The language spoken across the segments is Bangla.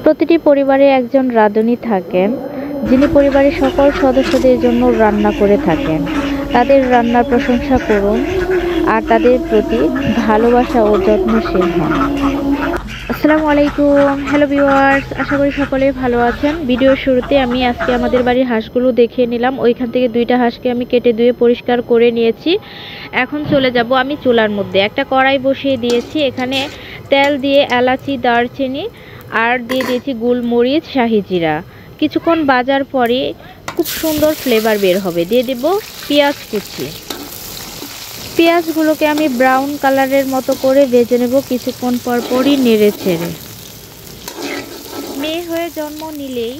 প্রতিটি পরিবারে একজন রাঁধুনি থাকেন, যিনি পরিবারের সকল সদস্যদের জন্য রান্না করে থাকেন। তাদের রান্নার প্রশংসা করুন আর তাদের প্রতি ভালোবাসা ও যত্নশীল হন। আসসালামু আলাইকুম, হ্যালো ভিউয়ার্স, আশা করি সকলেই ভালো আছেন। ভিডিওর শুরুতে আমি আজকে আমাদের বাড়ির হাঁসগুলো দেখিয়ে নিলাম। ওইখান থেকে দুইটা হাঁসকে আমি কেটে ধুয়ে পরিষ্কার করে নিয়েছি। এখন চলে যাব আমি চুলার মধ্যে। একটা কড়াই বসিয়ে দিয়েছি, এখানে তেল দিয়ে এলাচি, দারচিনি আর দিয়ে দিয়েছি গোলমরিচ, শাহি জিরা। কিছুক্ষণ ভাজার পরে খুব সুন্দর ফ্লেভার বের হবে। দিয়ে দেব পেঁয়াজ কুচি। পেঁয়াজগুলোকে আমি ব্রাউন কালারের মতো করে ভেজে নেব কিছুক্ষণ পরপরই নেড়ে ছেড়ে। মেয়ে হয়ে জন্ম নিলেই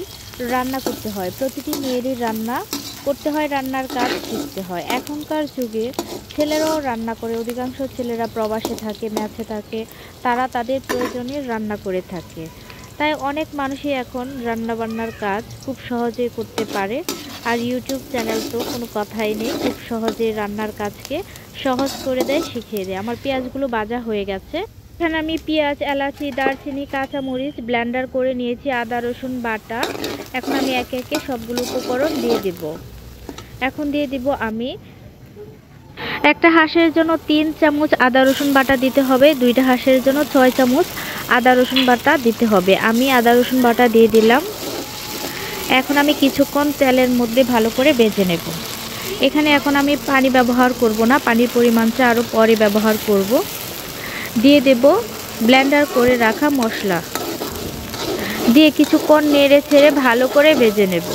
রান্না করতে হয়, প্রতিটি মেয়েরই রান্না করতে হয়, রান্নার কাজ শিখতে হয়। এখনকার যুগে ছেলেরাও রান্না করে, অধিকাংশ ছেলেরা প্রবাসে থাকে, ম্যাচে থাকে, তারা তাদের প্রয়োজনে রান্না করে থাকে। তাই অনেক মানুষই এখন রান্নাবান্নার কাজ খুব সহজেই করতে পারে। আর ইউটিউব চ্যানেল তো কোনো কথাই নেই, খুব সহজে রান্নার কাজকে সহজ করে দেয়, শিখিয়ে দেয়। আমার পেঁয়াজগুলো ভাজা হয়ে গেছে। এখানে আমি পেঁয়াজ, এলাচি, দারচিনি, কাঁচামরিচ ব্লেন্ডার করে নিয়েছি, আদা রসুন বাটা। এখন আমি একে একে সবগুলো উপকরণ দিয়ে দেব। এখন দিয়ে দিব আমি একটা হাঁসের জন্য 3 চামচ আদা রসুন বাটা দিতে হবে, দুইটা হাঁসের জন্য 6 চামচ আদা রসুন বাটা দিতে হবে। আমি আদা রসুন বাটা দিয়ে দিলাম। এখন আমি কিছুক্ষণ তেলের মধ্যে ভালো করে ভেজে নেব। এখানে এখন আমি পানি ব্যবহার করব না, পানির পরিমাণটা আরও পরে ব্যবহার করব। দিয়ে দেব ব্লেন্ডার করে রাখা মশলা, দিয়ে কিছুক্ষণ নেড়ে ছেড়ে ভালো করে ভেজে নেব।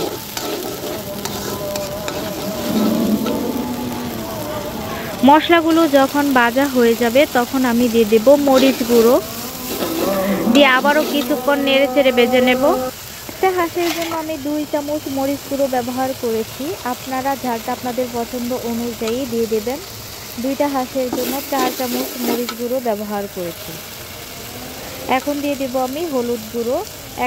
মশলাগুলো যখন ভাজা হয়ে যাবে তখন আমি দিয়ে দেব মরিচ গুঁড়ো, দিয়ে আবারও কিছুক্ষণ নেড়ে ছেড়ে ভেজে নেব। একটা হাঁসের জন্য আমি 2 চামচ মরিচ গুঁড়ো ব্যবহার করেছি, আপনারা ঝালটা আপনাদের পছন্দ অনুযায়ী দিয়ে দেবেন। দুইটা হাঁসের জন্য 4 চামচ মরিচ গুঁড়ো ব্যবহার করেছি। এখন দিয়ে দেব আমি হলুদ গুঁড়ো।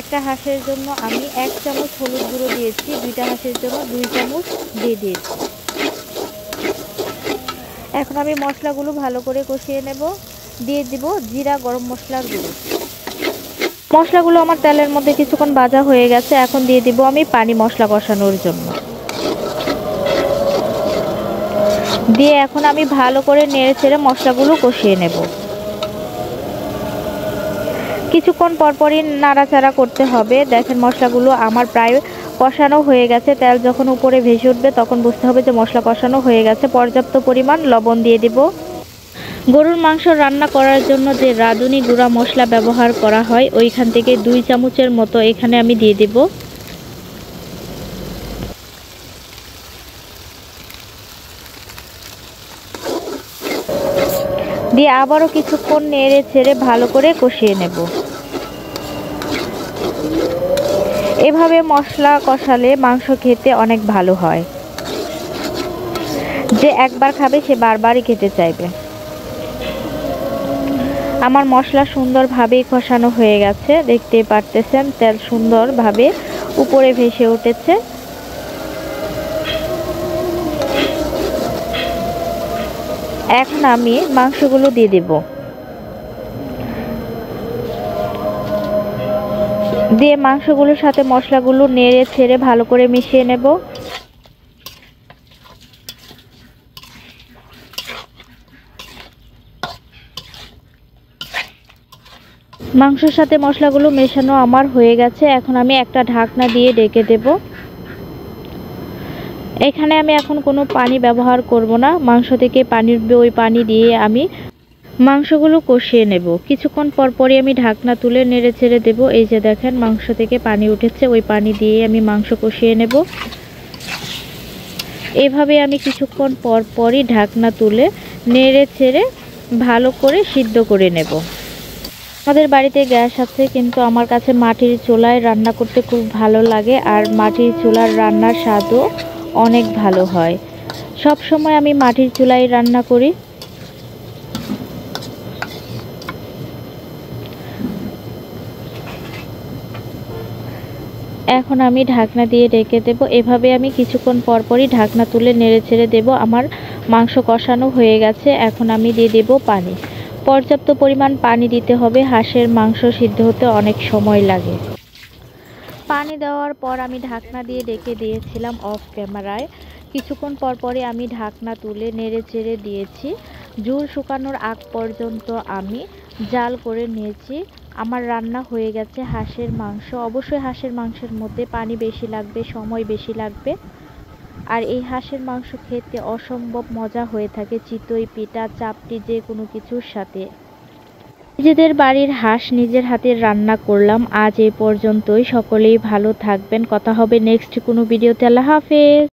একটা হাঁসের জন্য আমি 1 চামচ হলুদ গুঁড়ো দিয়েছি, দুইটা হাঁসের জন্য 2 চামচ দিয়ে দিয়েছি। এখন আমি মশলাগুলো ভালো করে কষিয়ে নেব। দিয়ে দিব জিরা, গরম মশলার গুঁড়ো। মশলাগুলো আমার তেলের মধ্যে কিছুক্ষণ ভাজা হয়ে গেছে। এখন দিয়ে দিব আমি পানি মশলা কষানোর জন্য। দিয়ে এখন আমি ভালো করে নেড়ে ছেড়ে মশলাগুলো কষিয়ে নেব। কিছুক্ষণ পরপরই নাড়াচাড়া করতে হবে। দেখেন মশলাগুলো আমার প্রায় কষানো হয়ে গেছে। তেল যখন উপরে ভেসে উঠবে তখন বুঝতে হবে যে মশলা কষানো হয়ে গেছে। পর্যাপ্ত পরিমাণ লবণ দিয়ে দেব। গরুর মাংস রান্না করার জন্য যে রাঁধুনি গুঁড়া মশলা ব্যবহার করা হয়, ওইখান থেকে 2 চামচের মতো এখানে আমি দিয়ে দেব। দিয়ে আবারও কিছুক্ষণ নেড়ে ছেড়ে ভালো করে কষিয়ে নেব। এভাবে মশলা কষালে মাংস খেতে অনেক ভালো হয়, যে একবার খাবে সে বারবারই খেতে চাইবে। আমার মশলা সুন্দরভাবেই কষানো হয়ে গেছে, দেখতেই পারতেছেন তেল সুন্দরভাবে উপরে ভেসে উঠেছে। এখন আমি মাংসগুলো দিয়ে দেব। দিয়ে মাংসগুলোর সাথে মশলাগুলো নেড়ে ছেড়ে ভালো করে মিশিয়ে নেব। মাংসের সাথে মশলাগুলো মেশানো আমার হয়ে গেছে। এখন আমি একটা ঢাকনা দিয়ে ঢেকে দেব। এখানে আমি এখন কোনো পানি ব্যবহার করব না, মাংস থেকে পানি উঠবে, ওই পানি দিয়ে আমি মাংসগুলো কষিয়ে নেব। কিছুক্ষণ পরপরই আমি ঢাকনা তুলে নেড়ে ছেড়ে দেব। এই যে দেখেন মাংস থেকে পানি উঠেছে, ওই পানি দিয়ে আমি মাংস কষিয়ে নেব। এভাবে আমি কিছুক্ষণ পরপরই ঢাকনা তুলে নেড়ে ছেড়ে ভালো করে সিদ্ধ করে নেব। আমাদের বাড়িতে গ্যাস আছে, কিন্তু আমার কাছে মাটির চুলায় রান্না করতে খুব ভালো লাগে, আর মাটির চুলার রান্নার স্বাদও অনেক ভালো হয়। সব সময় আমি মাটির চুলায় রান্না করি। এখন আমি ঢাকনা দিয়ে ঢেকে দেব। এভাবে আমি কিছুক্ষণ পরপরই ঢাকনা তুলে নেড়ে ছেড়ে দেব। আমার মাংস কষানো হয়ে গেছে। এখন আমি দিয়ে দেব পানি। পর্যাপ্ত পরিমাণ পানি দিতে হবে, হাঁসের মাংস সিদ্ধ হতে অনেক সময় লাগে। পানি দেওয়ার পর আমি ঢাকনা দিয়ে ঢেকে দিয়েছিলাম অফ ক্যামেরায়। কিছুক্ষণ পর পরই আমি ঢাকনা তুলে নেড়ে চেড়ে দিয়েছি। ঝোল শুকানোর আগ পর্যন্ত আমি জাল করে নিয়েছি। আমার রান্না হয়ে গেছে হাঁসের মাংস। অবশ্যই হাঁসের মাংসের মধ্যে পানি বেশি লাগবে, সময় বেশি লাগবে। আর এই হাঁসের মাংস খেতে অসম্ভব মজা হয়ে থাকে চিতই পিঠা, চাপটি যে কোনো কিছুর সাথে। নিজেদের বাড়ির হাঁস নিজের হাতের রান্না করলাম। আজ এই পর্যন্তই। সকলেই ভালো থাকবেন। কথা হবে নেক্সট কোনো ভিডিওতে। আল্লাহ হাফেজ।